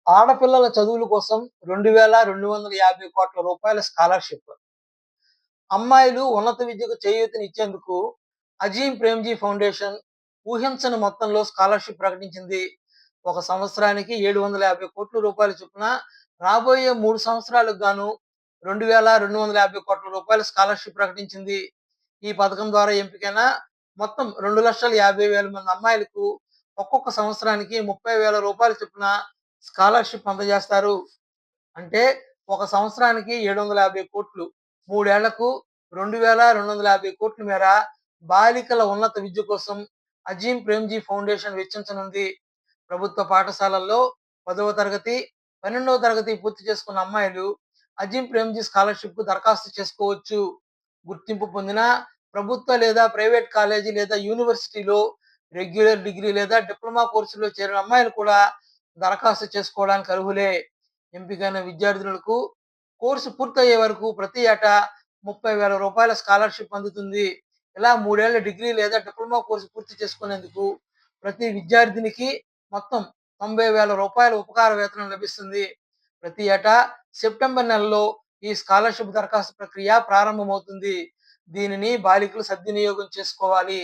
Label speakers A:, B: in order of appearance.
A: ఆడపిల్లల చదువుల కోసం 2,250,00,00,000 స్కాలర్‌షిప్. అమ్మాయిలు ఉన్నత విద్యకు చేయూతనిచ్చేందుకు అజీం ప్రేమ్‌జీ ఫౌండేషన్ ఊహించని మొత్తంలో స్కాలర్‌షిప్ ప్రకటించింది. ఒక సంవత్సరానికి రూ. 750,00,00,000 చొప్పున రాబోయే 3 సంవత్సరాలకు గాను రూ. 2,250,00,00,000 స్కాలర్‌షిప్ ప్రకటించింది. ఈ పథకం ద్వారా ఎంపికైన మొత్తం 2,50,000 మంది అమ్మాయిలకు ఒక్కొక్క సంవత్సరానికి రూ. 30,000 చొప్పున స్కాలర్‌షిప్ అందజేస్తారు. అంటే ఒక సంవత్సరానికి 750,00,00,000, 3 ఏళ్లకు 2,250,00,00,000 మేర బాలికల ఉన్నత విద్య కోసం అజీం ప్రేమ్‌జీ ఫౌండేషన్ వెచ్చించనుంది. ప్రభుత్వ పాఠశాలల్లో 10వ తరగతి, 12వ తరగతి పూర్తి చేసుకున్న అమ్మాయిలు అజీం ప్రేమ్‌జీ స్కాలర్‌షిప్‌కు దరఖాస్తు చేసుకోవచ్చు. గుర్తింపు పొందిన ప్రభుత్వ లేదా ప్రైవేట్ కాలేజీ లేదా యూనివర్సిటీలో రెగ్యులర్ డిగ్రీ లేదా డిప్లొమా కోర్సులో చేరిన అమ్మాయిలు కూడా దరఖాస్తు చేసుకోవడానికి అర్హులే. ఎంపికైన విద్యార్థినులకు కోర్సు పూర్తయ్యే వరకు ప్రతి ఏటా రూ. 30,000 స్కాలర్‌షిప్ అందుతుంది. ఇలా 3 ఏళ్ల డిగ్రీ లేదా డిప్లొమా కోర్సు పూర్తి చేసుకునేందుకు ప్రతి విద్యార్థినికి మొత్తం రూ. 90,000 ఉపకార వేతనం లభిస్తుంది. ప్రతి ఏటా సెప్టెంబర్ నెలలో ఈ స్కాలర్‌షిప్ దరఖాస్తు ప్రక్రియ ప్రారంభమవుతుంది. దీనిని బాలికలు సద్వినియోగం చేసుకోవాలి.